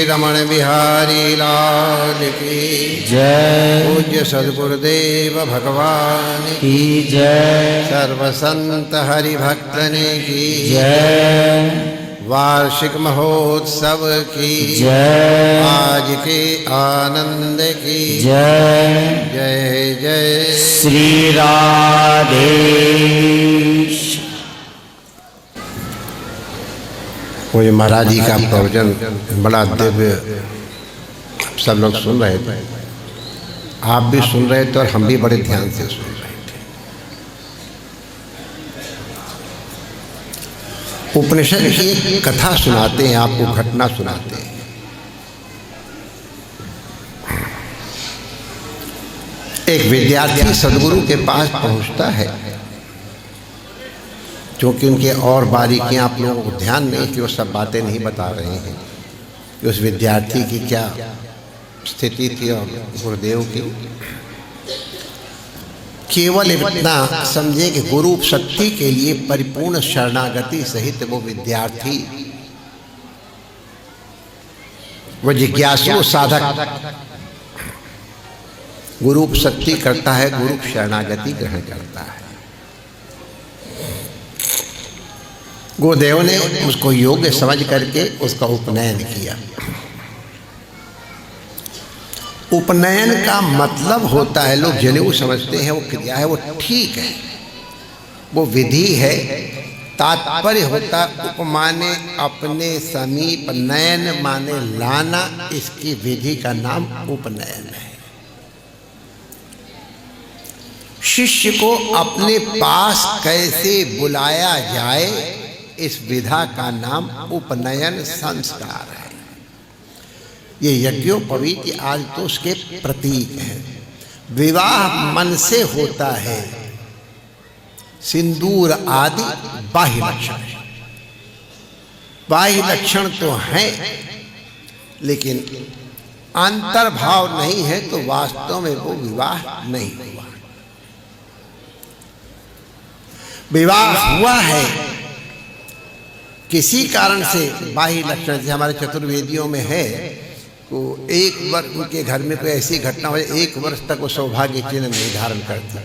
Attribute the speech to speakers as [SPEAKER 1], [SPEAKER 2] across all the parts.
[SPEAKER 1] रमण बिहारी लाल की
[SPEAKER 2] जय।
[SPEAKER 1] पूज्य सद्गुरुदेव भगवान
[SPEAKER 2] की जय।
[SPEAKER 1] सर्व संत हरिभक्तन की
[SPEAKER 2] जय।
[SPEAKER 1] वार्षिक महोत्सव की
[SPEAKER 2] जय।
[SPEAKER 1] आज के आनंद की
[SPEAKER 2] जय।
[SPEAKER 1] जय जय
[SPEAKER 2] श्री राधे।
[SPEAKER 1] वो महाराज जी का प्रवचन बड़ा दिव्य सब लोग सुन रहे थे, आप भी सुन रहे थे और हम भी बड़े ध्यान से सुन रहे थे। उपनिषद की एक कथा सुनाते हैं आपको, घटना सुनाते हैं। एक विद्यार्थी सदगुरु के पास पहुंचता है, क्योंकि उनके और बारीकियां आप लोगों को ध्यान नहीं कि वो सब बातें नहीं बता रहे हैं कि उस विद्यार्थी की क्या स्थिति थी और गुरुदेव की। केवल इतना समझे कि गुरु शक्ति के लिए परिपूर्ण शरणागति सहित वो विद्यार्थी, वो जिज्ञासु साधक गुरु शक्ति करता है, गुरु शरणागति ग्रहण करता है। गुरुदेव ने उसको योग्य समझ करके उसका उपनयन किया। उपनयन का मतलब होता है, लोग जनेऊ समझते हैं, वो क्रिया है, वो ठीक है, वो विधि है। तात्पर्य होता उपमाने अपने समीप, नयन माने लाना, इसकी विधि का नाम उपनयन है। शिष्य को अपने पास कैसे बुलाया जाए, इस विधा का नाम उपनयन संस्कार है। ये यज्ञोपवीत आज तो उसके प्रतीक है। विवाह मन से होता है, सिंदूर आदि बाह्य लक्षण, बाह्य लक्षण तो हैं, लेकिन अंतर्भाव नहीं है तो वास्तव में वो विवाह नहीं हुआ। विवाह हुआ है किसी कारण से, बाह्य लक्षण से। हमारे चतुर्वेदियों में है, तो एक वर्ष उनके घर में कोई ऐसी घटना हो, 1 वर्ष तक वो सौभाग्य चिन्ह नहीं धारण करते,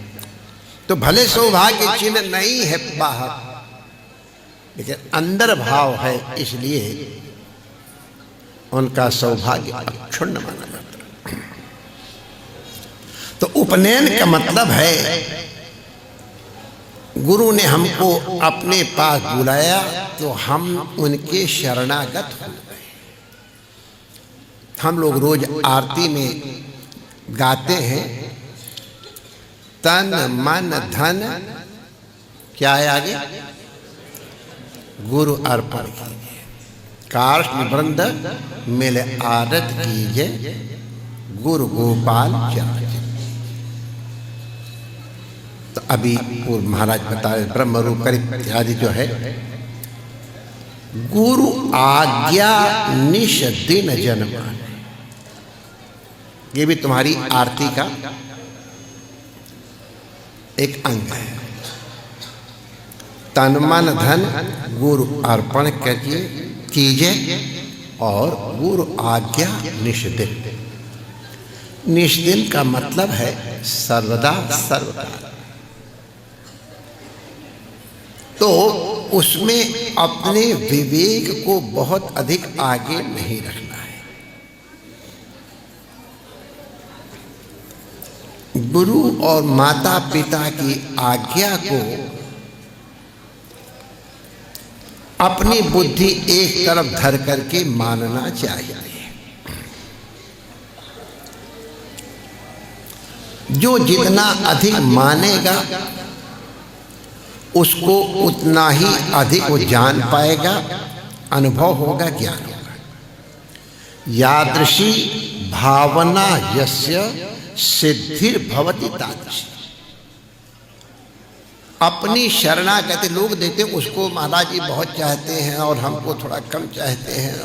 [SPEAKER 1] तो भले सौभाग्य चिन्ह नहीं है बाहर, लेकिन अंदर भाव है, इसलिए उनका सौभाग्य अक्षुण्ण माना जाता है। तो उपनयन का मतलब है गुरु ने हमको अपने पास बुलाया तो हम उनके शरणागत हो गए। हम लोग रोज आरती में गाते हैं, तन मन धन क्या है आगे, गुरु अर्पण कीजिए, कार्ष्ण वृंद मिल आरत कीजिए, गुरु गोपाल जान। तो अभी पूर्व महाराज बता रहे ब्रह्म रूप कर इत्यादि जो है, गुरु आज्ञा निश दिन जन्म, ये भी तुम्हारी आरती का एक अंग है। तन मन धन गुरु अर्पण कीजिए और गुरु आज्ञा निष्दिन। निष्दिन का मतलब है सर्वदा सर्वकाल। तो उसमें अपने विवेक को बहुत अधिक आगे नहीं रखना है। गुरु और माता पिता की आज्ञा को अपनी बुद्धि एक तरफ धर करके मानना चाहिए। जो जितना अधिक मानेगा उसको उतना ही अधिक वो जान पाएगा, अनुभव होगा, ज्ञान होगा। यादृशी भावना यस्य सिद्धिर भवति तादृशी। अपनी शरणागति लोग देते उसको महाराज जी बहुत चाहते हैं और हमको थोड़ा कम चाहते हैं।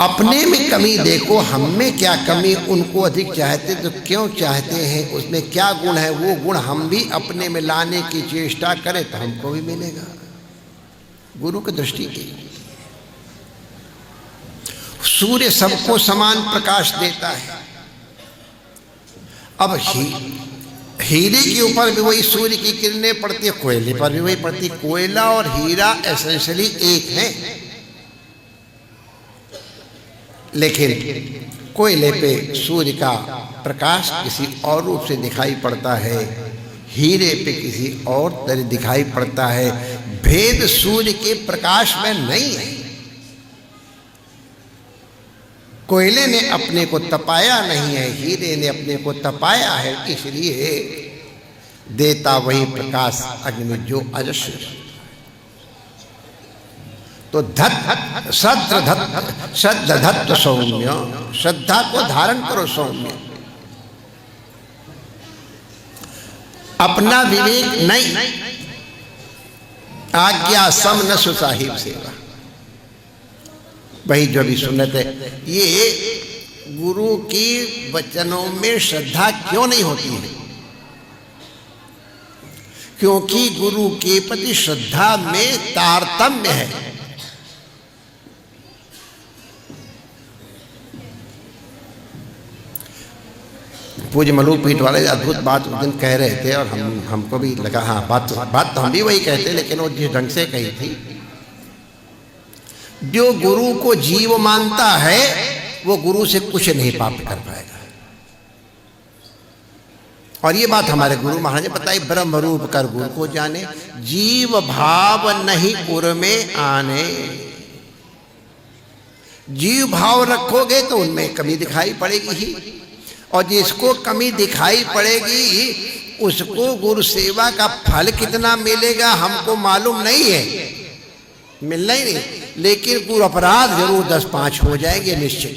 [SPEAKER 1] अपने में कमी देखो, हम में क्या कमी, उनको अधिक चाहते तो क्यों चाहते हैं, उसमें क्या गुण है, वो गुण हम भी अपने में लाने की चेष्टा करें तो हमको भी मिलेगा। गुरु की दृष्टि की सूर्य सबको समान प्रकाश देता है। अब हीरे के ऊपर भी वही सूर्य की किरणें पड़ती है, कोयले पर भी वही पड़ती। कोयला और हीरा एसेंशियली एक है, लेकिन कोयले पे सूर्य का प्रकाश किसी और रूप से दिखाई पड़ता है, हीरे पे किसी और तरह दिखाई पड़ता है। भेद सूर्य के प्रकाश में नहीं है। कोयले ने अपने को तपाया नहीं है, हीरे ने अपने को तपाया है, इसलिए देता वही प्रकाश अग्नि जो अजस्र। तो श्रद्धा धत्त सौम्य, श्रद्धा को धारण करो सौम्य। अपना विवेक नहीं, आज्ञा सम न सुसाहिब सेवा। वही जो भी सुन्नत है। ये गुरु की वचनों में श्रद्धा क्यों नहीं होती है? क्योंकि गुरु के प्रति श्रद्धा में तारतम्य है। पूज्य मलूपीठ वाले अद्भुत बात उस दिन कह रहे थे, और हमको भी लगा हाँ बात तो हम भी वही कहते, लेकिन वो जिस ढंग से कही थी, जो गुरु को जीव मानता है वो गुरु से कुछ नहीं प्राप्त कर पाएगा। और ये बात हमारे गुरु महाराज ने बताई, ब्रह्म रूप कर गुरु को जाने, जीव भाव नहीं उर में आने। जीव भाव रखोगे तो उनमें कमी दिखाई पड़ेगी ही, और जिसको कमी दिखाई पड़ेगी उसको गुरु सेवा का फल कितना मिलेगा हमको मालूम नहीं है, मिलना ही नहीं। लेकिन गुरु अपराध जरूर 10-5 हो जाएंगे निश्चित।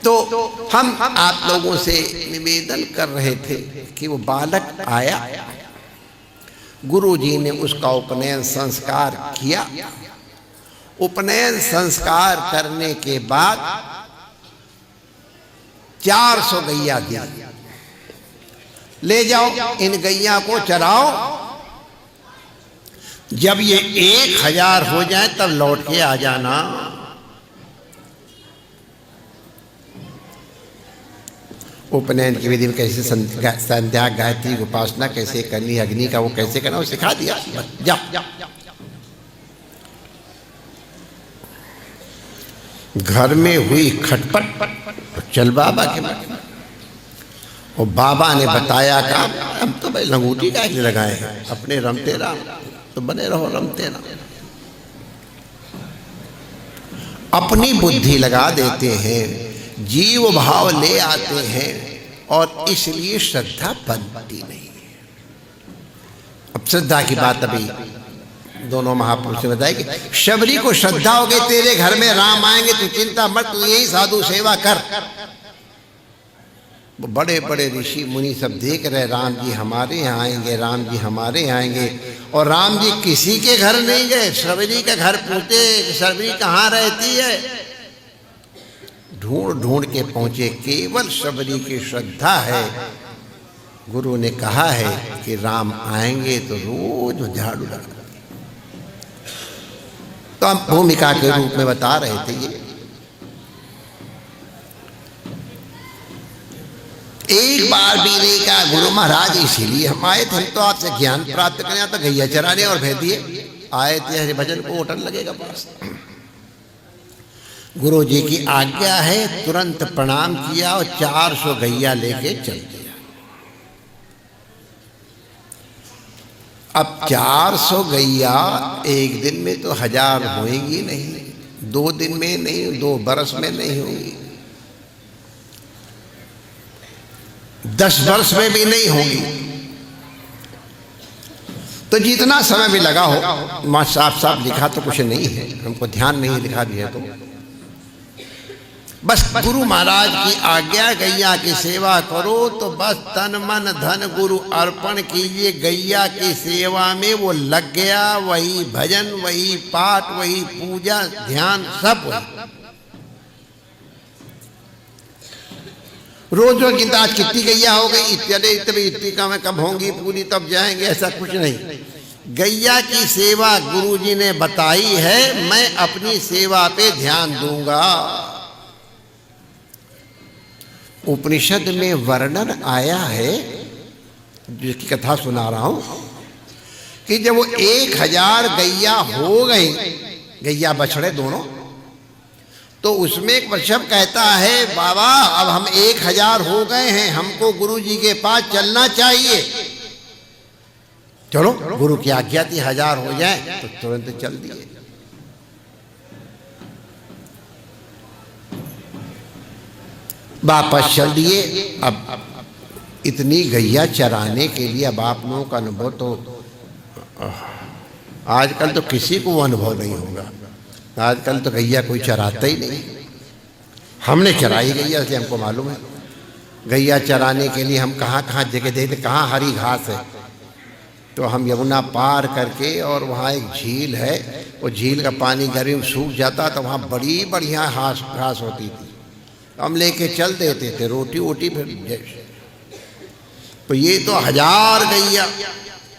[SPEAKER 1] तो हम आप लोगों से निवेदन कर रहे थे कि वो बालक आया, गुरु जी ने उसका उपनयन संस्कार किया। उपनयन संस्कार करने के बाद 400 गैया दिया, ले जाओ इन गैया को चराओ, जब ये 1000 हो जाए तब लौट के आ जाना। उपनयन की विधि में कैसे संध्या गायत्री उपासना कैसे करनी, अग्नि का वो कैसे करना, वो सिखा दिया। जाओ घर में हुई खटपट, चल बाबा के मठ। और बाबा ने बताया काम, हम तो भाई लंगूटी का लगाए हैं, अपने रमते राम, तो बने रहो रमते राम। अपनी बुद्धि लगा देते हैं, जीव भाव ले आते हैं, और इसलिए श्रद्धा बनती नहीं है। अब श्रद्धा की बात अभी दोनों महापुरुष ने बताया कि शबरी को श्रद्धा हो गई, तेरे घर में राम आएंगे तो चिंता मत, तू यही साधु सेवा कर। बड़े बड़े ऋषि मुनि सब देख रहे, राम जी हमारे यहाँ आएंगे, राम जी हमारे यहाँ आएंगे, और राम जी किसी के घर नहीं गए, शबरी के घर पूछे शबरी कहाँ रहती है, ढूंढ ढूंढ के पहुंचे, केवल शबरी की श्रद्धा है। गुरु ने कहा है कि राम आएंगे तो रोज झाड़ू लगा। तो हम भूमिका के रूप में बता रहे थे ये। एक बार भी नहीं कहा गुरु महाराज इसीलिए हम आए थे, तो आपसे ज्ञान प्राप्त करने, तो गैया चराने और भेज दिए। आए थे हरि भजन को होटल लगेगा पास। गुरु जी की आज्ञा है, तुरंत प्रणाम किया और 400 गैया लेके चल दिया। अब 400 गैया एक दिन में तो 1000 होएंगी नहीं, 2 दिन में नहीं, 2 बरस में नहीं होंगी, 10 वर्ष में भी नहीं होंगी। तो जितना समय भी लगा हो, मां साफ साफ लिखा तो कुछ नहीं है, हमको ध्यान नहीं लिखा भी है, तो बस गुरु महाराज की आज्ञा, गैया की सेवा करो तो बस तन मन धन गुरु अर्पण कीजिए। गैया की सेवा में वो लग गया, वही भजन, वही पाठ, वही पूजा ध्यान सब वही। रोज रोज गिनता, आज कितनी गैया हो गई, इतने इतनी का में कब होंगी पूरी, तब जाएंगे, ऐसा कुछ नहीं। गैया की सेवा गुरुजी ने बताई है, मैं अपनी सेवा पे ध्यान दूंगा। उपनिषद में वर्णन आया है, जिसकी कथा सुना रहा हूं, कि जब वो 1000 गैया हो गई, गैया बछड़े दोनों, तो उसमें एक वृषभ कहता है, बाबा अब हम 1000 हो गए हैं, हमको गुरु जी के पास चलना चाहिए। चलो, गुरु की आज्ञा थी 1000 हो जाए, तो तुरंत चल दिए। वापस चल दिए। अब इतनी गैया चराने के लिए अब आप लोगों का अनुभव तो आजकल तो किसी को वो अनुभव नहीं होगा। आजकल तो गैया कोई चराता ही नहीं। हमने चराई गैया, इसलिए हमको मालूम है। गैया चराने के लिए हम कहाँ कहाँ जगह देखते, कहाँ हरी घास है, तो हम यमुना पार करके, और वहाँ एक झील है, वो झील का पानी गर्मी में सूख जाता, तो वहाँ बड़ी बढ़िया घास होती थी, हम लेके चल देते थे, रोटी वोटी फिर। तो ये तो 1000 गैया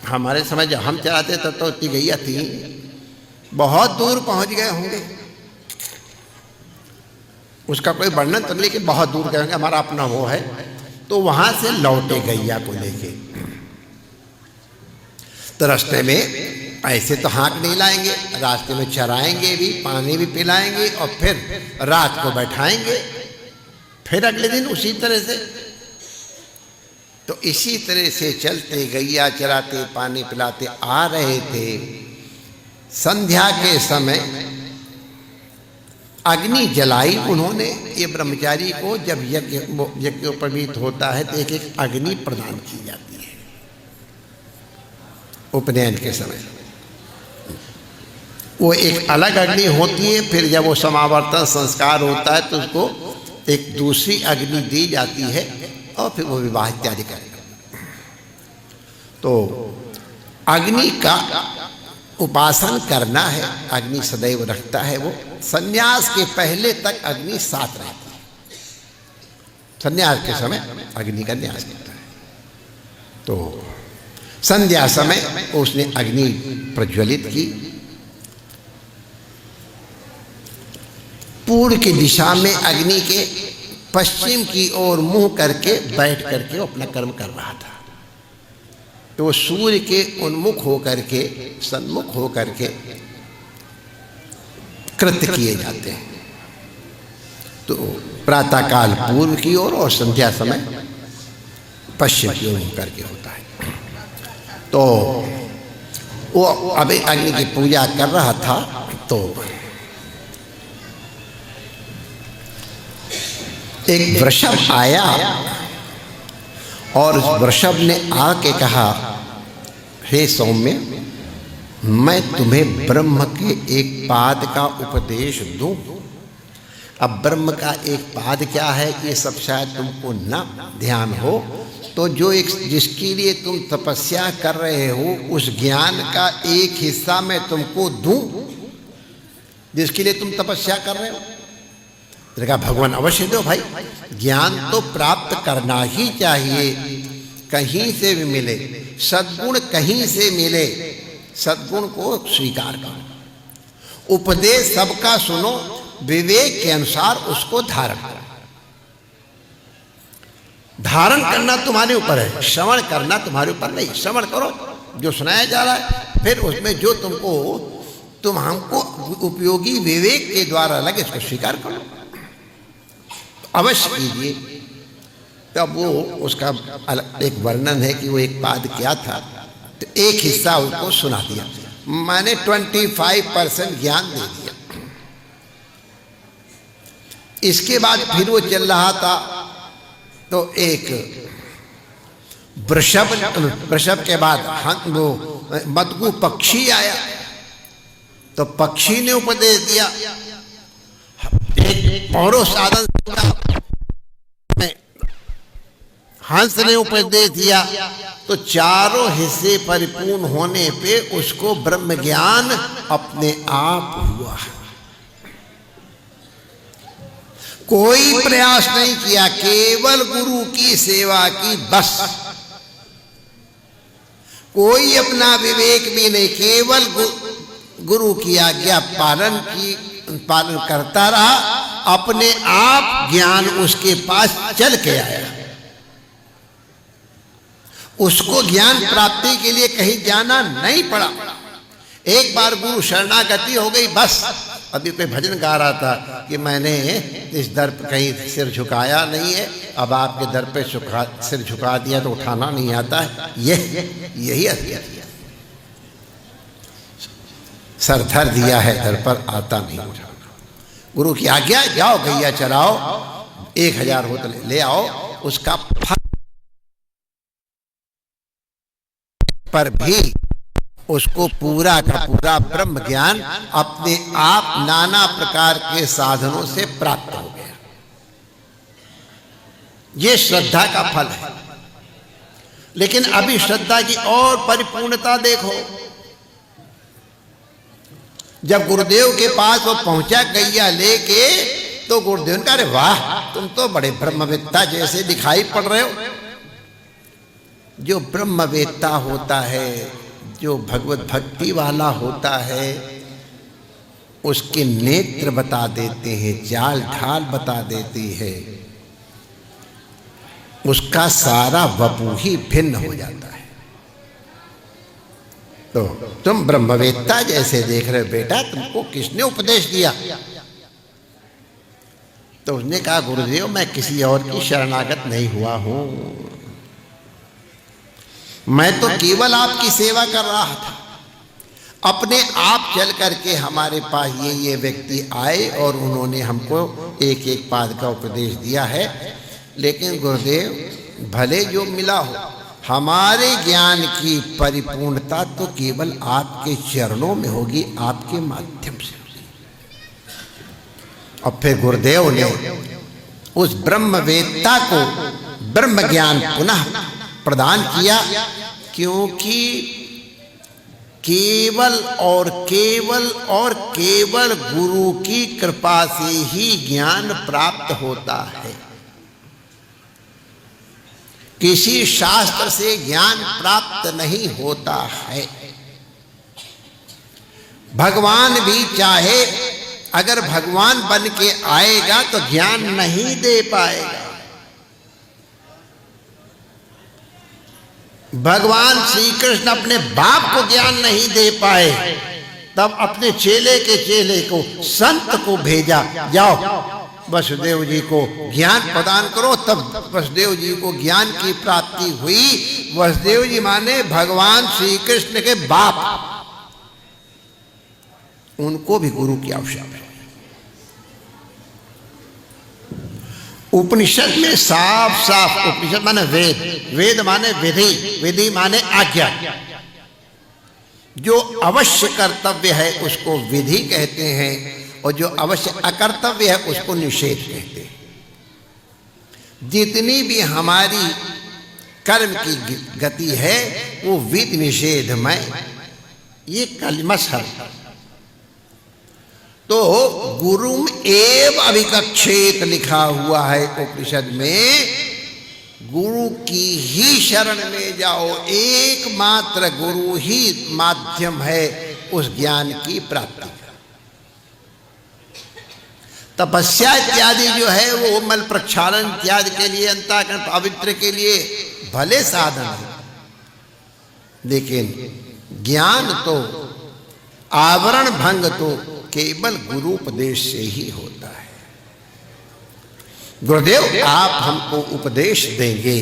[SPEAKER 1] हमारे समय जब हम चलाते तब तो इतनी गैया थी, बहुत दूर पहुंच गए होंगे। उसका कोई वर्णन तो नहीं, लेकिन बहुत दूर गए होंगे, हमारा अपना वो है। तो वहां से लौटे गैया को लेके, तो रास्ते में ऐसे तो हाँक नहीं लाएंगे, रास्ते में चराएंगे भी, पानी भी पिलाएंगे, और फिर रात को बैठाएंगे, फिर अगले दिन उसी तरह से। तो इसी तरह से चलते, गैया चराते, पानी पिलाते आ रहे थे। संध्या के समय अग्नि जलाई उन्होंने। ये ब्रह्मचारी को जब यज्ञोपवीत होता है तो एक एक अग्नि प्रदान की जाती है उपनयन के समय। वो एक अलग अग्नि होती है, फिर जब वो समावर्तन संस्कार होता है तो उसको एक दूसरी अग्नि दी जाती है, और फिर वो विवाह इत्यादि करेगा। तो अग्नि का उपासन करना है, अग्नि सदैव रखता है। वो संन्यास के पहले तक अग्नि साथ रहती है, संन्यास के समय अग्नि का न्यास करता है। तो संध्या समय उसने अग्नि प्रज्वलित की। पूर्व की दिशा में अग्नि के पश्चिम की ओर मुंह करके बैठ करके वो अपना कर्म कर रहा था। तो सूर्य के उन्मुख होकर के, सन्मुख होकर के कृत्य किए जाते हैं। तो प्रातःकाल पूर्व की ओर और संध्या समय पश्चिम की ओर होकर के होता है। तो वो अभी अग्नि की पूजा कर रहा था, तो एक वृषभ आया और उस वृषभ ने आके कहा, हे सौम्य, मैं तुम्हें ब्रह्म के एक पाद का उपदेश दूं। अब ब्रह्म का एक पाद क्या है, ये सब शायद तुमको न ध्यान हो। तो जो एक जिसके लिए तुम तपस्या कर रहे हो, उस ज्ञान का एक हिस्सा मैं तुमको दूं, जिसके लिए तुम तपस्या कर रहे हो। तो कहा, भगवान अवश्य दो भाई, ज्ञान तो प्राप्त करना ही चाहिए, कहीं से भी मिले, सद्गुण कहीं से मिले, सद्गुण को स्वीकार करो। उपदेश सबका सुनो, विवेक के अनुसार उसको धारण करो। धारण करना तुम्हारे ऊपर है, श्रवण करना तुम्हारे ऊपर नहीं। श्रवण करो जो सुनाया जा रहा है, फिर उसमें जो तुम हमको उपयोगी विवेक के द्वारा लगे उसको स्वीकार करो, अवश्य कीजिए। तब वो उसका एक वर्णन है कि वो एक पाद क्या था, तो एक हिस्सा उसको सुना दिया। मैंने 25% ज्ञान दे दिया। इसके बाद फिर वो चल रहा था, तो एक वृषभ के बाद वो मदगु पक्षी आया। तो पक्षी ने उपदेश दिया, एक पौरो साधन हंस ने उपदेश दिया। तो चारों हिस्से परिपूर्ण होने पे उसको ब्रह्म ज्ञान अपने आप हुआ। कोई प्रयास नहीं किया, केवल गुरु की सेवा की बस। कोई अपना विवेक भी नहीं, केवल गुरु की आज्ञा पालन करता रहा, अपने आप ज्ञान उसके पास चल के आया। उसको ज्ञान प्राप्ति के लिए कहीं जाना नहीं पड़ा। एक बार गुरु शरणागति हो गई, बस। अभी कोई भजन गा रहा था कि मैंने इस दर पर कहीं सिर झुकाया नहीं है, अब आपके दर पे सिर झुका दिया तो उठाना नहीं आता है। यही असलियत है। सर धर दिया है दर पर, आता नहीं उठाना। गुरु की आज्ञा, जाओ गैया चराओ, 1000 हो तो ले आओ, उसका फल पर भी उसको पूरा का पूरा ब्रह्म ज्ञान अपने आप नाना प्रकार के साधनों से प्राप्त हो गया। ये श्रद्धा का फल है। लेकिन अभी श्रद्धा की और परिपूर्णता देखो। जब गुरुदेव के पास वो पहुंचा गैया लेके, तो गुरुदेव ने कहा, अरे वाह, तुम तो बड़े ब्रह्मवेत्ता जैसे दिखाई पड़ रहे हो। जो ब्रह्मवेत्ता होता है, जो भगवत भक्ति वाला होता है, उसके नेत्र बता देते हैं, चाल ढाल बता देती है, उसका सारा वपु ही भिन्न हो जाता है। तो तुम ब्रह्मवेत्ता जैसे देख रहे हो बेटा, तुमको किसने उपदेश दिया? तो उसने कहा, गुरुदेव मैं किसी और की शरणागत नहीं हुआ हूं, मैं तो केवल आपकी सेवा कर रहा था। अपने आप चल करके हमारे पास ये व्यक्ति आए और उन्होंने हमको एक एक पाद का उपदेश दिया है। लेकिन गुरुदेव भले जो मिला हो, हमारे ज्ञान की परिपूर्णता तो केवल आपके चरणों में होगी, आपके माध्यम से होगी। और फिर गुरुदेव ने उस ब्रह्मवेत्ता को ब्रह्म ज्ञान पुनः प्रदान किया, क्योंकि केवल और केवल गुरु की कृपा से ही ज्ञान प्राप्त होता है। किसी शास्त्र से ज्ञान प्राप्त नहीं होता है। भगवान भी चाहे, अगर भगवान बन के आएगा तो ज्ञान नहीं दे पाएगा। भगवान श्री कृष्ण अपने बाप को ज्ञान नहीं दे पाए, तब अपने चेले के चेले को, संत को भेजा, जाओ वसुदेव जी को ज्ञान प्रदान करो। तब वसुदेव जी को ज्ञान की प्राप्ति हुई। वसुदेव जी माने भगवान श्री कृष्ण के बाप, उनको भी गुरु की आवश्यकता है। उपनिषद में साफ साफ, उपनिषद माने वेद, वेद माने विधि, विधि माने आज्ञा। जो अवश्य कर्तव्य है उसको विधि कहते हैं, और जो अवश्य अकर्तव्य है उसको निषेध कहते हैं। जितनी भी हमारी कर्म की गति है वो विधि निषेधमय, ये कलमश है। तो गुरुम एव अभिकक्षेत लिखा हुआ है उपनिषद में, गुरु की ही शरण में जाओ। एकमात्र गुरु ही माध्यम है उस ज्ञान की प्राप्ति का। तपस्या इत्यादि जो है वो मल प्रक्षालन इत्यादि के लिए, अंतःकरण पवित्र के लिए भले साधन है, लेकिन ज्ञान तो, आवरण भंग तो केवल गुरु उपदेश से ही होता है। गुरुदेव आप हमको उपदेश देंगे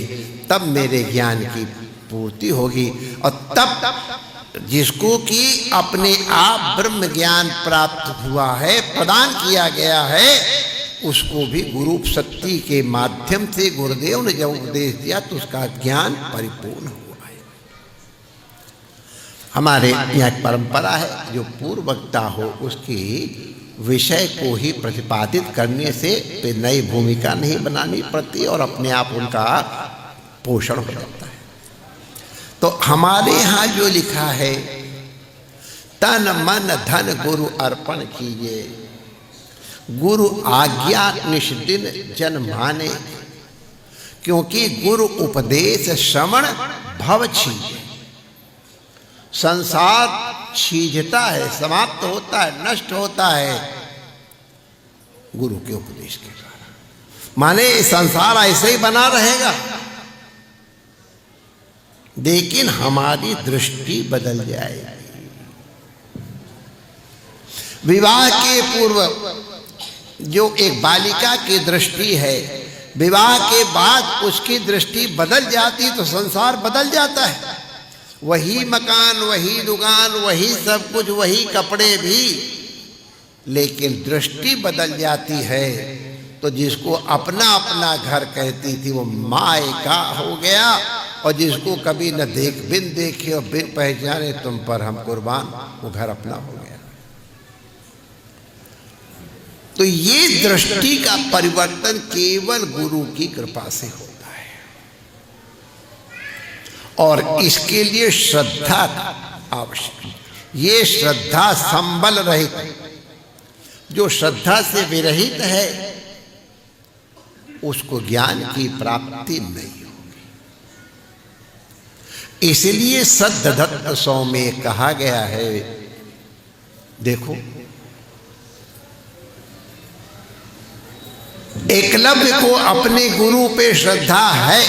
[SPEAKER 1] तब मेरे ज्ञान की पूर्ति होगी, और तब जिसको कि अपने आप ब्रह्म ज्ञान प्राप्त हुआ है, प्रदान किया गया है, उसको भी गुरु शक्ति के माध्यम से गुरुदेव ने जब उपदेश दिया तो उसका ज्ञान परिपूर्ण हुआ है। हमारे यहाँ परंपरा है, जो पूर्व वक्ता हो उसकी विषय को ही प्रतिपादित करने से नई भूमिका नहीं बनानी पड़ती और अपने आप उनका पोषण हो जाता है। तो हमारे यहाँ जो लिखा है, तन मन धन गुरु अर्पण कीजिए, गुरु आज्ञा निष्दिन जन माने, क्योंकि गुरु उपदेश श्रवण भव छीजे। संसार छीजता है, समाप्त होता है, नष्ट होता है गुरु के उपदेश के द्वारा। माने संसार ऐसे ही बना रहेगा, लेकिन हमारी दृष्टि बदल जाएगी। विवाह के पूर्व जो एक बालिका की दृष्टि है, विवाह के बाद उसकी दृष्टि बदल जाती तो संसार बदल जाता है। वही मकान, वही दुकान, वही सब कुछ, वही कपड़े भी, लेकिन दृष्टि बदल जाती है तो जिसको अपना अपना घर कहती थी वो मायका हो गया, और जिसको कभी न बिन देखे और बिन पहचाने तुम पर हम कुर्बान, वो घर अपना हो गया। तो ये दृष्टि का परिवर्तन केवल गुरु की कृपा से होता है, और इसके लिए श्रद्धा आवश्यक है। ये श्रद्धा संबल रहित, जो श्रद्धा से विरहित है उसको ज्ञान की प्राप्ति नहीं होगी। इसलिए सद्धदत्त सौ में कहा गया है, देखो एकलव्य को अपने गुरु पे श्रद्धा है।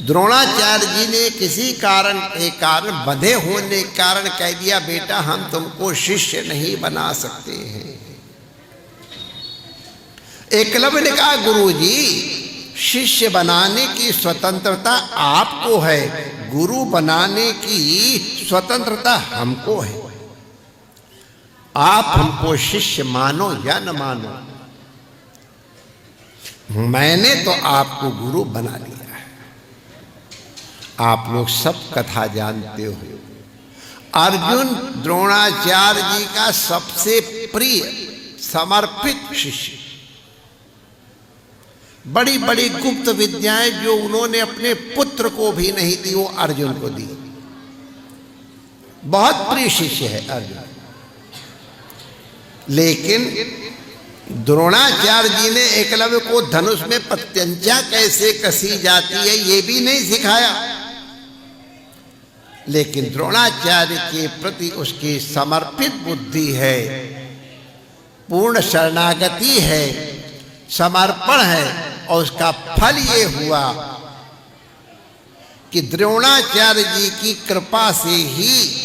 [SPEAKER 1] द्रोणाचार्य जी ने किसी कारण के कारण बंधे होने के कारण कह दिया, बेटा हम तुमको शिष्य नहीं बना सकते हैं। एकलव्य ने कहा, गुरुजी शिष्य बनाने की स्वतंत्रता आपको है, गुरु बनाने की स्वतंत्रता हमको है। आप हमको शिष्य मानो या न मानो, मैंने तो आपको गुरु बना लिया है। आप लोग सब कथा जानते हो, अर्जुन द्रोणाचार्य जी का सबसे प्रिय समर्पित शिष्य। बड़ी बड़ी गुप्त विद्याएं जो उन्होंने अपने पुत्र को भी नहीं दी, वो अर्जुन को दी। बहुत प्रिय शिष्य है अर्जुन। लेकिन द्रोणाचार्य जी ने एकलव्य को धनुष में प्रत्यंचा कैसे कसी जाती है ये भी नहीं सिखाया, लेकिन द्रोणाचार्य के प्रति उसकी समर्पित बुद्धि है, पूर्ण शरणागति है, समर्पण है, और उसका फल ये हुआ कि द्रोणाचार्य जी की कृपा से ही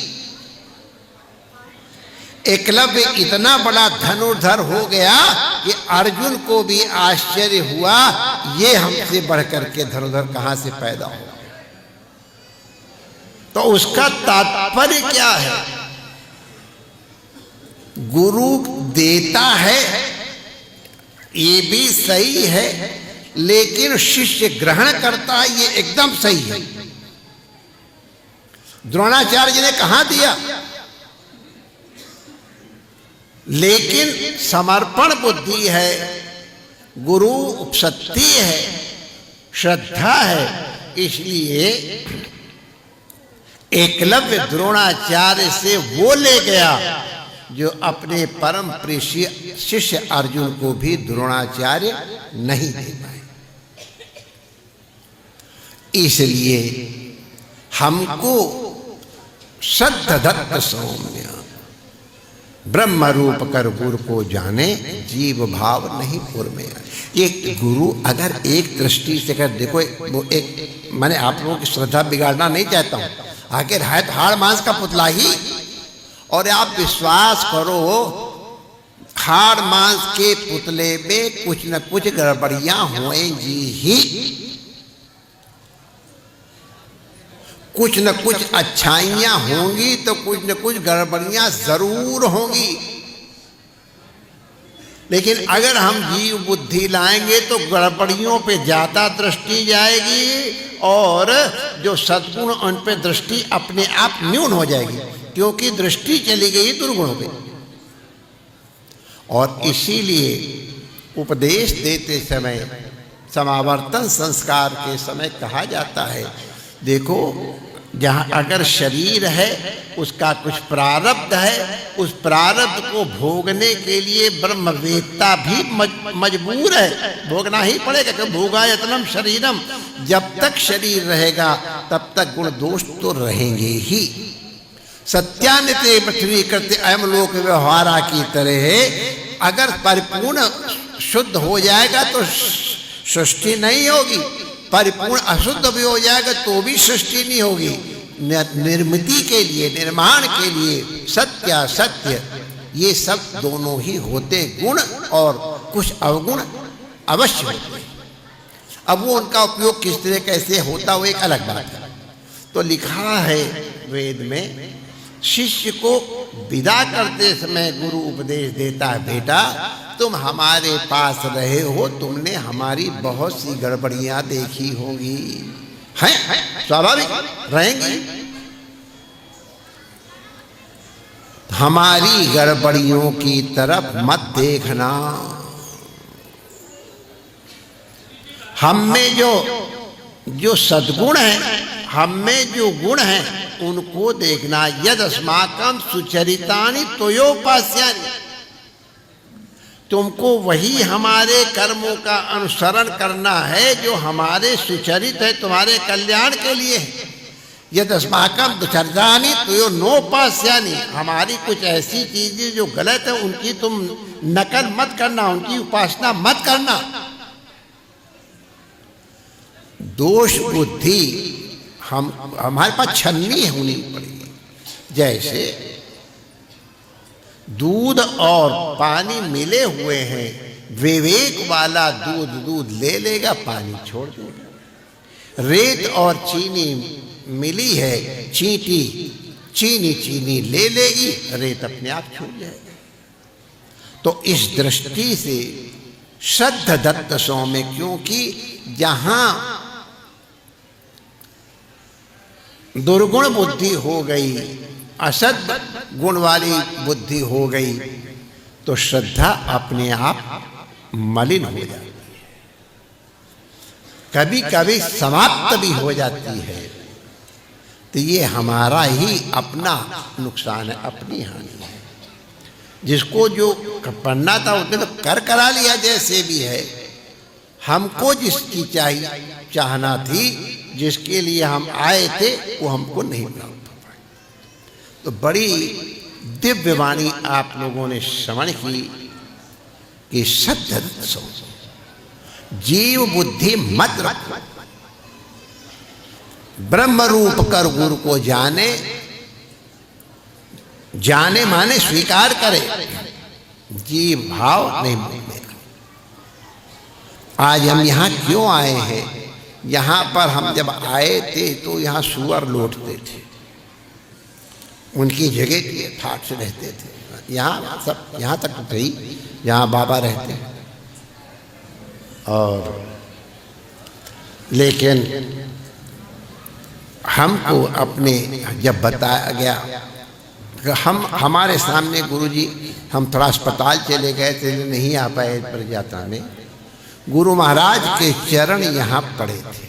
[SPEAKER 1] एकलव्य इतना बड़ा धनुर्धर हो गया कि अर्जुन को भी आश्चर्य हुआ, ये हमसे बढ़कर के धनुर्धर कहां से पैदा हो। तो उसका तात्पर्य क्या है? गुरु देता है ये भी सही है, लेकिन शिष्य ग्रहण करता है ये एकदम सही है। द्रोणाचार्य जी ने कहां दिया, लेकिन समर्पण बुद्धि है, गुरु उपसत्ति है, श्रद्धा है। इसलिए एकलव्य द्रोणाचार्य से वो ले गया जो अपने परम प्रिय शिष्य अर्जुन को भी द्रोणाचार्य नहीं दे पाए। इसलिए हमको सद्धदत्त सौम्य ब्रह्म रूप कर गुरु को जाने, जीव भाव नहीं पुर में। एक गुरु अगर एक दृष्टि से कर देखो, वो एक मैंने आप लोगों की श्रद्धा बिगाड़ना नहीं चाहता हूं, आखिर है तो हाड़ मांस का पुतला ही, और आप विश्वास करो हाड़ मांस के पुतले में कुछ न कुछ गड़बड़ियां होंगी ही, कुछ न कुछ अच्छाइयां होंगी तो कुछ न कुछ गड़बड़ियां जरूर होंगी। लेकिन अगर हम जीव बुद्धि लाएंगे तो गड़बड़ियों पे ज्यादा दृष्टि जाएगी, और जो सद्गुण उन पे दृष्टि अपने आप न्यून हो जाएगी, क्योंकि दृष्टि चली गई दुर्गुणों पे। और इसीलिए उपदेश देते समय, समावर्तन संस्कार के समय कहा जाता है, देखो जहाँ अगर शरीर है उसका कुछ प्रारब्ध है, उस प्रारब्ध को भोगने के लिए ब्रह्मवेत्ता भी मजबूर है, भोगना ही पड़ेगा। कि भोगायतनम शरीरम, जब तक शरीर रहेगा तब तक गुण दोष तो रहेंगे ही। सत्यान्यते पृथ्वी कृत्य अयम लोक व्यवहारा की तरह है, अगर परिपूर्ण शुद्ध हो जाएगा तो सृष्टि नहीं होगी, परिपूर्ण अशुद्ध भी हो जाएगा तो भी सृष्टि नहीं होगी। निर्मिति के लिए, निर्माण के लिए सत्य असत्य ये सब दोनों ही होते गुण, और कुछ अवगुण अवश्य होते। अब वो उनका उपयोग किस तरह कैसे होता वो एक अलग बात है। तो लिखा है वेद में, शिष्य को विदा करते समय गुरु उपदेश देता है, बेटा तुम हमारे पास रहे हो, तुमने हमारी बहुत सी गड़बड़ियां देखी होंगी, हैं स्वाभाविक रहेंगी। हमारी गड़बड़ियों की तरफ मत देखना, हम में जो सद्गुण है, हम में जो गुण है उनको देखना। यद अस्माकं सुचरितानि त्वयोपास्यानि, तुमको वही हमारे कर्मों का अनुसरण करना है जो हमारे सुचरित है, तुम्हारे कल्याण के लिए है। यद अस्माकं दुचरितानि त्वयोनोपास्यानि, हमारी कुछ ऐसी चीजें जो गलत है उनकी तुम नकल मत करना, उनकी उपासना मत करना। दोष बुद्धि हमारे पास छलनी होनी पड़ेगी। जैसे दूध और पानी मिले हुए हैं, विवेक वाला दूध ले लेगा, पानी छोड़ देगा। रेत और चीनी मिली है, चीनी ले लेगी, रेत अपने आप छूट जाएगी। तो इस दृष्टि से श्रद्ध दत्त सौम्य, क्योंकि जहां दुर्गुण बुद्धि हो गई, असद गुण वाली बुद्धि हो गई, तो श्रद्धा अपने आप मलिन हो जाती है, कभी कभी समाप्त भी हो जाती है। तो ये हमारा ही अपना नुकसान है, अपनी हानि है। जिसको जो पढ़ना था उसने तो करा लिया जैसे भी है। हमको जिसकी चाहना थी, जिसके लिए हम आए थे, वो हमको नहीं प्राप्त हो पाई। तो बड़ी दिव्य वाणी आप लोगों ने श्रवण की कि सत्य सो जीव बुद्धि मत रखो, ब्रह्म रूप कर गुरु को जाने, जाने माने स्वीकार करे, जीव भाव नहीं माने। आज हम यहाँ क्यों आए हैं? यहाँ पर हम जब आए थे तो यहाँ सुअर लौटते थे, उनकी जगह के ठाट से रहते थे। यहाँ सब यहाँ तक गई जहाँ बाबा रहते हैं। और लेकिन हमको अपने जब बताया गया, हमारे सामने गुरुजी, हम थोड़ा अस्पताल चले गए थे, नहीं आ पाए पर जाता में, गुरु महाराज के चरण यहाँ पड़े थे।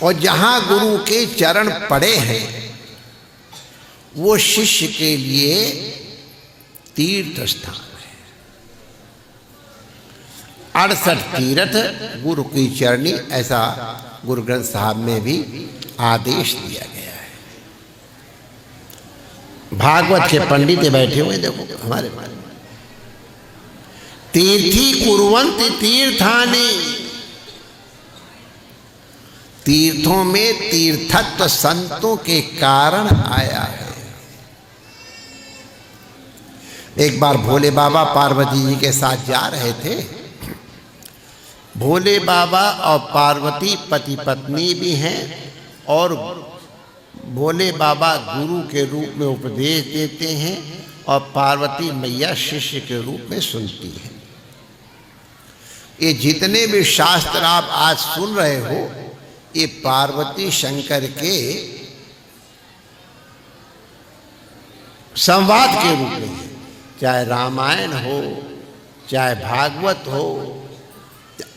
[SPEAKER 1] और जहाँ गुरु के चरण पड़े हैं वो शिष्य के लिए तीर्थ स्थान है। 68 तीर्थ गुरु की चरणी, ऐसा गुरु ग्रंथ साहब में भी आदेश दिया गया है। भागवत के पंडित बैठे हुए देखो हमारे तीर्थी कुर्वन्ति तीर्थानि, तीर्थों में तीर्थत्व संतों के कारण आया है। एक बार भोले बाबा पार्वती जी के साथ जा रहे थे। भोले बाबा और पार्वती पति पत्नी भी हैं, और भोले बाबा गुरु के रूप में उपदेश देते हैं और पार्वती मैया शिष्य के रूप में सुनती है। ये जितने भी शास्त्र आप आज सुन रहे हो, ये पार्वती शंकर के संवाद के रूप में है। चाहे रामायण हो, चाहे भागवत हो,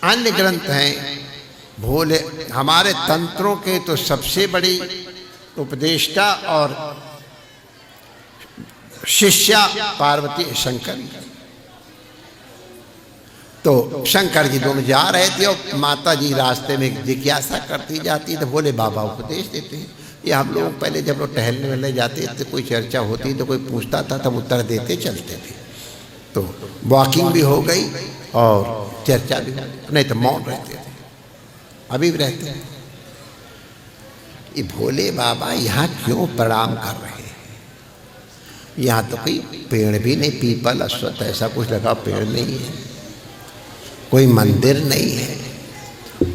[SPEAKER 1] अन्य ग्रंथ हैं, भोले हमारे तंत्रों के तो सबसे बड़ी उपदेष्टा और शिष्या पार्वती शंकर। तो शंकर जी दोनों जा रहे थे और माता जी रास्ते में जिज्ञासा करती जाती, तो भोले बाबा उपदेश देते हैं। ये हम लोग पहले जब लोग टहलने वाले जाते थे, कोई चर्चा होती तो कोई पूछता था तब उत्तर देते चलते थे। तो वॉकिंग भी हो गई और चर्चा भी, नहीं तो मौन रहते थे, अभी भी रहते हैं। ये भोले बाबा यहाँ क्यों प्रणाम कर रहे हैं? यहाँ तो कोई पेड़ भी नहीं, पीपल अश्वत्थ ऐसा कुछ लगा पेड़ नहीं है, कोई मंदिर नहीं है,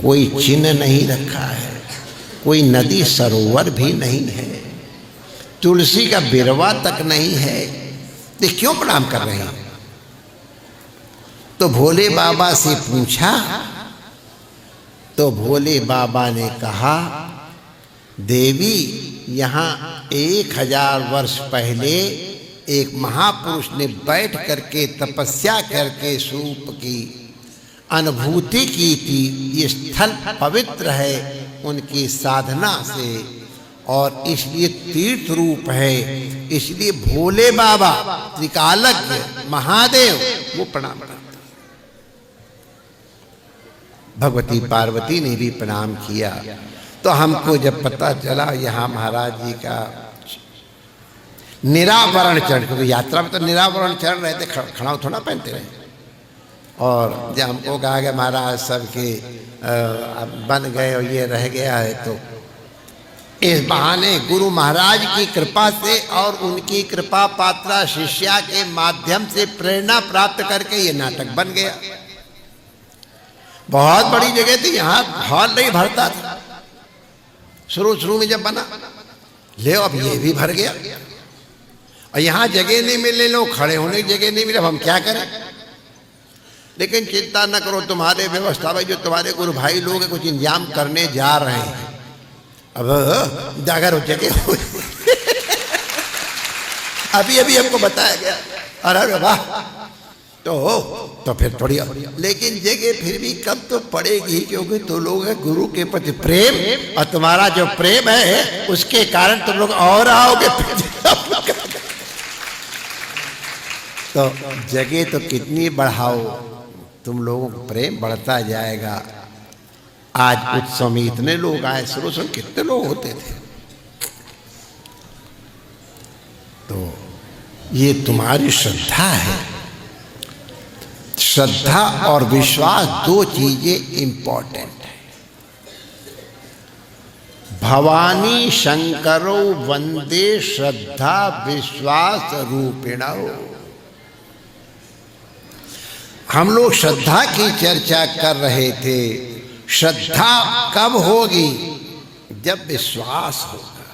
[SPEAKER 1] कोई चिन्ह नहीं रखा है, कोई नदी सरोवर भी नहीं है, तुलसी का बिरवा तक नहीं है, तो क्यों प्रणाम कर रहे हैं? तो भोले बाबा से पूछा तो भोले बाबा ने कहा, देवी यहाँ 1000 वर्ष पहले एक महापुरुष ने बैठ करके तपस्या करके स्वरूप की अनुभूति की थी। ये स्थल पवित्र है उनकी साधना से और इसलिए तीर्थ रूप है, इसलिए भोले बाबा त्रिकालज्ञ महादेव वो प्रणाम करते। भगवती पार्वती ने भी प्रणाम किया। तो हमको जब पता चला यहाँ महाराज जी का निरावरण चरण, क्योंकि यात्रा में तो निरावरण चरण रहते, खड़ा थोड़ा पहनते रहे, और जब हमको कहा कि महाराज सबके बन गए और ये रह गया है, तो इस बहाने गुरु महाराज की कृपा से और उनकी कृपा पात्रा शिष्या के माध्यम से प्रेरणा प्राप्त करके ये नाटक बन गया। बहुत बड़ी जगह थी, यहाँ हॉल नहीं भरता था शुरू में जब बना, ले अब ये भी भर गया और यहाँ जगह नहीं मिले, लोग खड़े होने की जगह नहीं मिले, अब हम क्या करें? लेकिन चिंता न करो, तुम्हारे व्यवस्था में जो तुम्हारे गुरु भाई लोग कुछ इंतजाम करने जा रहे हैं। अब जागर जगह हो अभी हमको बताया गया, अरे वाह, तो फिर थोड़ी, लेकिन जगह फिर भी कम तो पड़ेगी, क्योंकि तुम लोग गुरु के प्रति प्रेम, और तुम्हारा जो प्रेम है उसके कारण तुम लोग और आओगे। तो जगह तो कितनी बढ़ाओ, तुम लोगों को प्रेम बढ़ता जाएगा। आज उत्सव में इतने लोग आए, शुरू कितने लोग होते थे। तो ये तुम्हारी श्रद्धा है। श्रद्धा और विश्वास दो चीजें इंपॉर्टेंट है। भवानी शंकरो वंदे श्रद्धा विश्वास रूपिणो। हम लोग श्रद्धा की चर्चा कर रहे थे। श्रद्धा कब होगी? जब विश्वास होगा।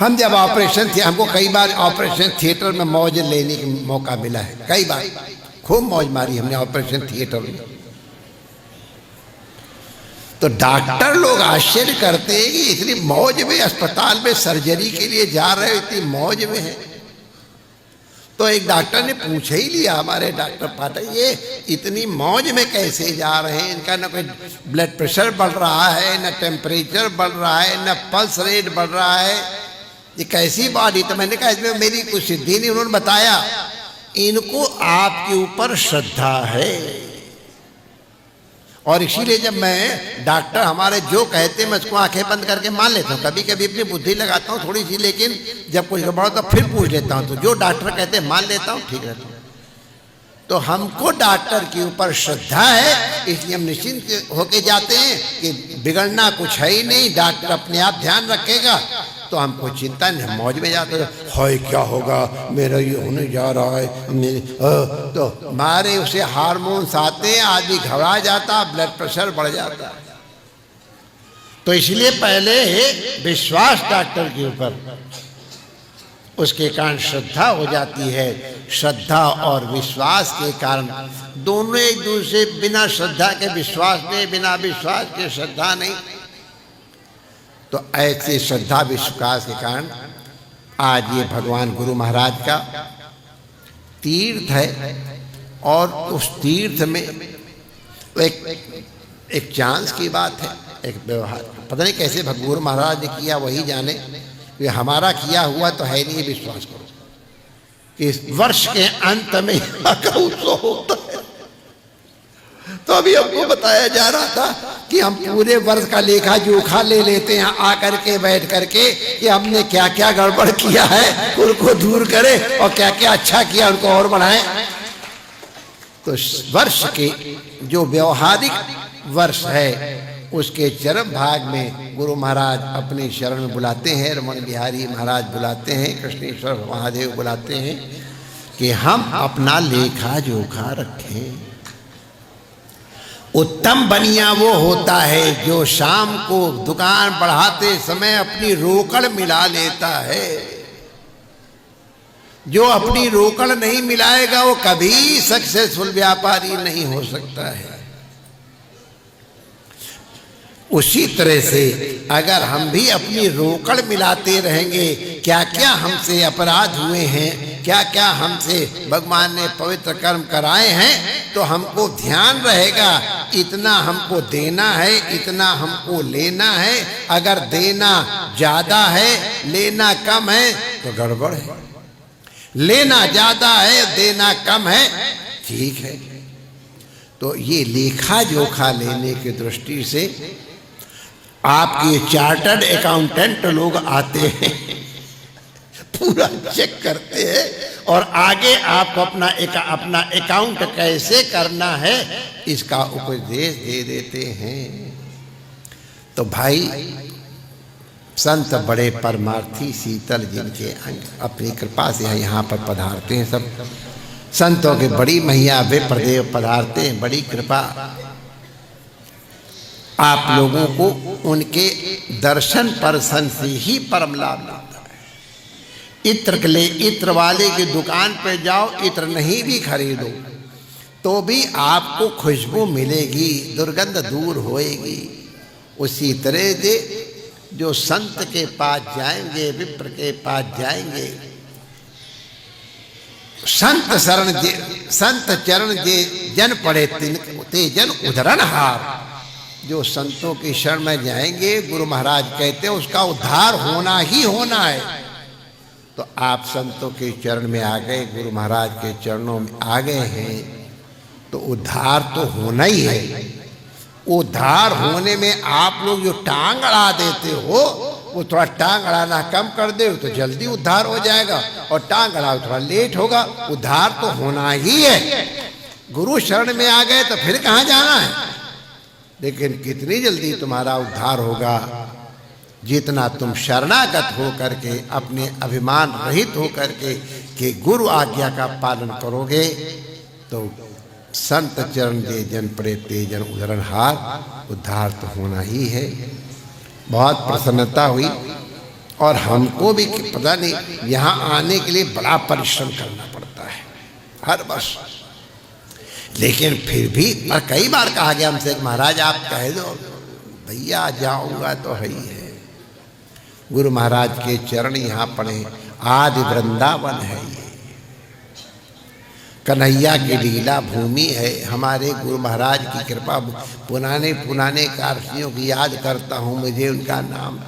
[SPEAKER 1] हम जब ऑपरेशन थे, हमको कई बार ऑपरेशन थिएटर में मौज लेने का मौका मिला है, कई बार खूब मौज मारी हमने ऑपरेशन थिएटर में। तो डॉक्टर लोग आश्चर्य करते हैं कि इतनी मौज में अस्पताल में सर्जरी के लिए जा रहे हो, इतनी मौज में है। तो एक डॉक्टर ने पूछ ही लिया, हमारे डॉक्टर पाठक, ये इतनी मौज में कैसे जा रहे हैं? इनका न कोई ब्लड प्रेशर बढ़ रहा है, न टेम्परेचर बढ़ रहा है, न पल्स रेट बढ़ रहा है, ये कैसी बॉडी? तो मैंने कहा इसमें मेरी कुछ सिद्धि नहीं। उन्होंने बताया इनको आपके ऊपर श्रद्धा है, और इसीलिए जब मैं डॉक्टर हमारे जो कहते हैं मैं उसको आंखें बंद करके मान लेता हूँ। कभी कभी अपनी बुद्धि लगाता हूँ थोड़ी सी, लेकिन जब कुछ गड़बड़ होता फिर पूछ लेता हूँ। तो जो डॉक्टर कहते हैं मान लेता हूँ, ठीक रहता हूँ। तो हमको डॉक्टर के ऊपर श्रद्धा है, इसलिए हम निश्चिंत होके जाते हैं कि बिगड़ना कुछ है ही नहीं, डॉक्टर अपने आप ध्यान रखेगा। तो हमको चिंता नहीं, मौज में जाते हाय क्या होगा, मेरा ये होने जा रहा है, तो मारे उसे हार्मोन्स आते हैं, आदमी घबरा जाता, ब्लड प्रेशर बढ़ जाता। तो इसलिए पहले विश्वास डॉक्टर के ऊपर, उसके कारण श्रद्धा हो जाती है। श्रद्धा और विश्वास के कारण दोनों एक दूसरे, बिना श्रद्धा के विश्वास नहीं, बिना विश्वास के श्रद्धा नहीं। तो ऐसे श्रद्धा विश्वास के कारण आज ये भगवान गुरु महाराज का तीर्थ है, और उस तीर्थ में एक चांस की बात है, एक व्यवहार। पता नहीं कैसे भगवान महाराज ने किया, वही जाने। कि हमारा किया हुआ तो है नहीं, विश्वास करो कि इस वर्ष के अंत में यहाँ का उत्सव होता है। तो अभी हमको बताया जा रहा था कि हम पूरे वर्ष का लेखा जोखा ले लेते हैं आकर के बैठ करके कि हमने क्या क्या गड़बड़ किया है उनको दूर करें और क्या क्या अच्छा किया उनको और बढ़ाएं। तो वर्ष के जो व्यवहारिक वर्ष है उसके चरम भाग में गुरु महाराज अपने शरण में बुलाते हैं, रमन बिहारी महाराज बुलाते हैं, कृष्णेश्वर महादेव बुलाते हैं कि हम अपना लेखा जोखा रखें। उत्तम बनिया वो होता है जो शाम को दुकान बढ़ाते समय अपनी रोकड़ मिला लेता है। जो अपनी रोकड़ नहीं मिलाएगा वो कभी सक्सेसफुल व्यापारी नहीं हो सकता है। उसी तरह से अगर हम भी अपनी रोकड़ मिलाते रहेंगे, क्या क्या हमसे अपराध हुए हैं, क्या क्या हमसे भगवान ने पवित्र कर्म कराए हैं, तो हमको ध्यान रहेगा इतना हमको देना है, इतना हमको लेना है। अगर देना ज्यादा है, लेना कम है तो गड़बड़ है। लेना ज्यादा है, देना कम है, ठीक है। तो ये लेखा जोखा लेने की दृष्टि से आपके चार्टर्ड अकाउंटेंट लोग आते हैं, पूरा चेक करते हैं और आगे आपको अपना अकाउंट कैसे करना है इसका उपदेश दे देते हैं। तो भाई संत बड़े परमार्थी शीतल जिनके अंग अपनी कृपा से यहाँ पर पधारते हैं। सब संतों के बड़ी मैया वे प्रदेव पधारते हैं, बड़ी कृपा आप लोगों को उनके दर्शन परसन से ही परम लाभ मिलता है। इत्र के लिए इत्र वाले की दुकान पे जाओ, इत्र नहीं भी खरीदो तो भी आपको खुशबू मिलेगी, दुर्गंध दूर होएगी। उसी तरह से जो संत के पास जाएंगे, विप्र के पास जाएंगे, संत चरण जे जन पड़े ते जन उधरण हार। जो संतों की शरण में जाएंगे, गुरु महाराज कहते हैं उसका उद्धार होना ही होना है। तो आप संतों के चरण में आ गए, गुरु महाराज के चरणों में आ गए हैं तो उद्धार तो होना ही है। उद्धार होने में आप लोग जो टांग अड़ा देते हो वो थोड़ा टांग अड़ाना कम कर दे तो जल्दी उद्धार हो जाएगा, और टांग अड़ाओ थोड़ा लेट होगा। उद्धार तो होना ही है। गुरु शरण में आ गए तो फिर कहाँ जाना है। लेकिन कितनी जल्दी तुम्हारा उद्धार होगा, जितना तुम शरणागत हो करके अपने अभिमान रहित हो करके कि गुरु आज्ञा का पालन करोगे तो संत चरण दे जन पड़े ते जन उधरण हार। उद्धार तो होना ही है। बहुत प्रसन्नता हुई और हमको भी पता नहीं यहाँ आने के लिए बड़ा परिश्रम करना पड़ता है हर वर्ष। लेकिन फिर भी कई बार कहा गया हमसे महाराज आप कह दो, भैया जाऊंगा तो है ही है। गुरु महाराज के चरण यहाँ पड़े, आदि वृंदावन है ये, कन्हैया की लीला भूमि है। हमारे गुरु महाराज की कृपा, पुराने पुराने कारसियों की याद करता हूँ, मुझे उनका नाम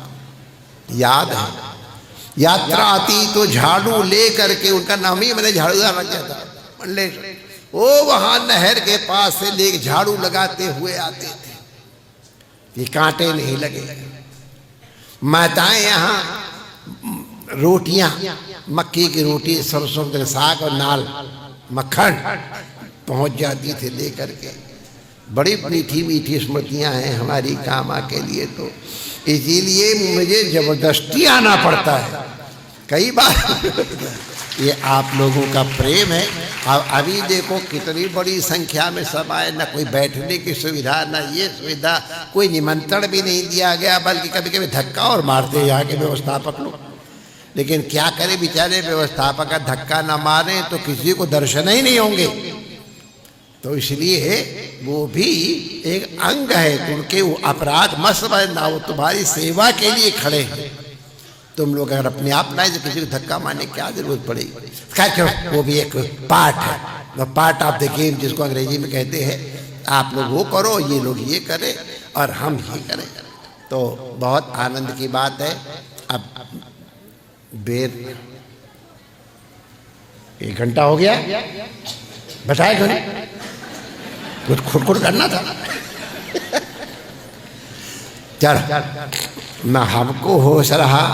[SPEAKER 1] याद है। यात्रा आती तो झाड़ू ले करके, उनका नाम ही मैंने झाड़ूदार रख दिया था, मंडलेश्वर। वो वहां नहर के पास से लेके झाड़ू लगाते हुए आते थे कि कांटे नहीं लगे। माताएं यहाँ रोटियां, मक्की की रोटी, सरसों के साग और नाल मक्खन पहुंच जाती थी लेकर के। बड़ी मीठी मीठी स्मृतियां हैं हमारी कामा के लिए। तो इसीलिए मुझे जबरदस्ती आना पड़ता है कई बार। ये आप लोगों का प्रेम है। अब अभी देखो कितनी बड़ी संख्या में सब आए, न कोई बैठने की सुविधा, न ये सुविधा, कोई निमंत्रण भी नहीं दिया गया, बल्कि कभी कभी धक्का और मारते यहाँ के व्यवस्थापक लोग। लेकिन क्या करें बेचारे व्यवस्थापक, का धक्का न मारें तो किसी को दर्शन ही नहीं होंगे। तो इसलिए वो भी एक अंग है, उनके वो अपराध मत समझना, वो तुम्हारी सेवा के लिए खड़े हैं। तुम लोग अगर अपने आप लाए तो किसी को धक्का मारने की क्या जरूरत पड़ेगी। खैर वो भी एक पार्ट है, पार्ट ऑफ द गेम जिसको अंग्रेजी में कहते हैं। आप लोग वो करो, ये लोग ये करें और हम ये करें। तो बहुत आनंद की बात है। अब बेर 1 घंटा हो गया, बताए क्यों नहीं? कुछ खुरखुर करना था। चलो, ना हमको होश रहा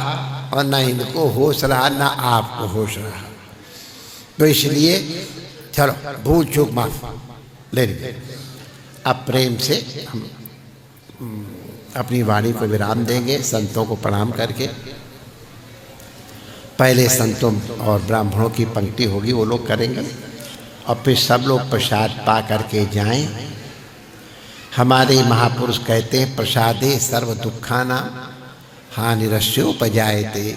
[SPEAKER 1] और ना इनको होश रहा, ना आपको होश रहा। तो इसलिए चलो, भूल चूक माफ ले लीजिए। अब प्रेम से हम अपनी वाणी को विराम देंगे, संतों को प्रणाम करके। पहले संतों और ब्राह्मणों की पंक्ति होगी, वो लोग करेंगे और फिर सब लोग प्रसाद पा करके जाएं। हमारे महापुरुष कहते हैं, प्रसादे सर्व दुखाना हानिरस्योपजायते।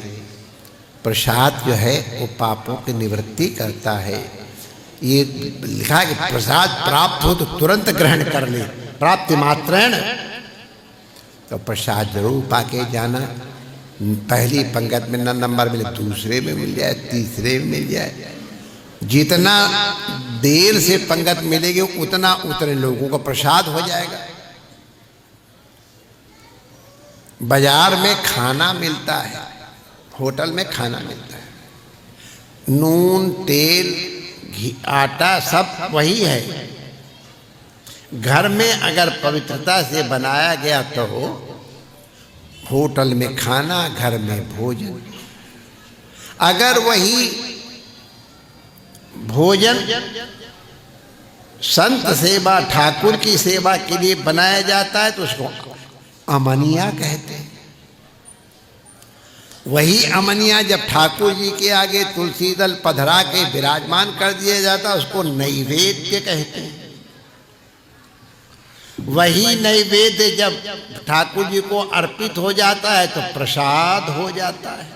[SPEAKER 1] प्रसाद जो है वो पापों की निवृत्ति करता है। ये लिखा है कि प्रसाद प्राप्त हो तो तुरंत ग्रहण कर ले, प्राप्ति मात्रेण। तो प्रसाद जरूर पाके जाना। पहली पंगत में न नंबर मिले, दूसरे में मिल जाए, तीसरे में मिल जाए। जितना देर से पंगत मिलेगी उतना उतने लोगों का प्रसाद हो जाएगा। बाजार में खाना मिलता है, होटल में खाना मिलता है, नून तेल घी आटा सब वही है। घर में अगर पवित्रता से बनाया गया तो होटल में खाना, घर में भोजन। अगर वही भोजन संत सेवा, ठाकुर की सेवा के लिए बनाया जाता है तो उसको अमनिया कहते हैं। वही अमनिया जब ठाकुर जी के आगे तुलसी दल पधरा के विराजमान कर दिया जाता है उसको नैवेद्य कहते हैं। वही नैवेद्य जब ठाकुर जी को अर्पित हो जाता है तो प्रसाद हो जाता है।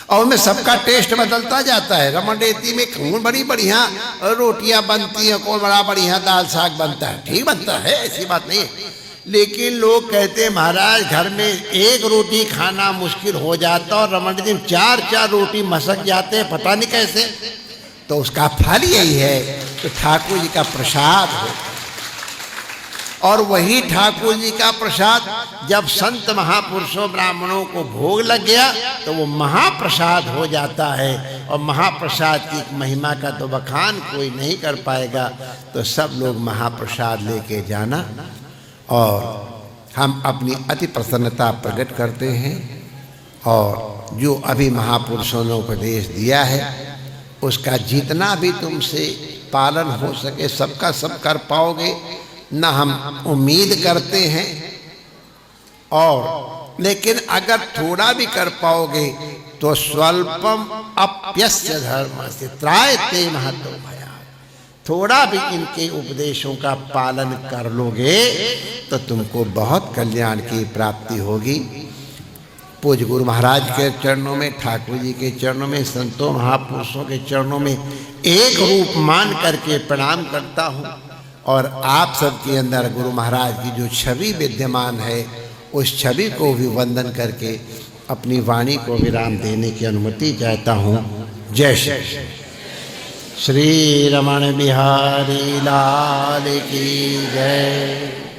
[SPEAKER 1] और उनमें सबका टेस्ट बदलता जाता है। रमणरेती में कौन बड़ी बढ़िया रोटियां बनती हैं, कौन बड़ा बढ़िया दाल साग बनता है, ठीक बनता है, ऐसी बात नहीं है। लेकिन लोग कहते हैं महाराज घर में एक रोटी खाना मुश्किल हो जाता और रमणरेती में 4-4 रोटी मसक जाते हैं, पता नहीं कैसे। तो उसका फल यही है कि ठाकुर जी का प्रसाद हो। और वही ठाकुर जी का प्रसाद जब संत महापुरुषों ब्राह्मणों को भोग लग गया तो वो महाप्रसाद हो जाता है। और महाप्रसाद की महिमा का तो बखान कोई नहीं कर पाएगा। तो सब लोग महाप्रसाद लेके जाना। और हम अपनी अति प्रसन्नता प्रकट करते हैं और जो अभी महापुरुषों ने उपदेश दिया है उसका जितना भी तुमसे पालन हो सके सबका सब कर पाओगे न हम उम्मीद करते हैं। और लेकिन अगर थोड़ा भी कर पाओगे तो स्वल्पम अप्यस्य धर्म से त्रायते महतो भया। थोड़ा भी इनके उपदेशों का पालन कर लोगे तो तुमको बहुत कल्याण की प्राप्ति होगी। पूज्य गुरु महाराज के चरणों में, ठाकुर जी के चरणों में, संतों महापुरुषों के चरणों में एक रूप मान करके प्रणाम करता हूँ। और आप सबके अंदर गुरु महाराज की जो छवि विद्यमान है उस छवि को भी वंदन करके अपनी वाणी को विराम देने की अनुमति चाहता हूँ। जय श्री रमण बिहारी लाल की जय।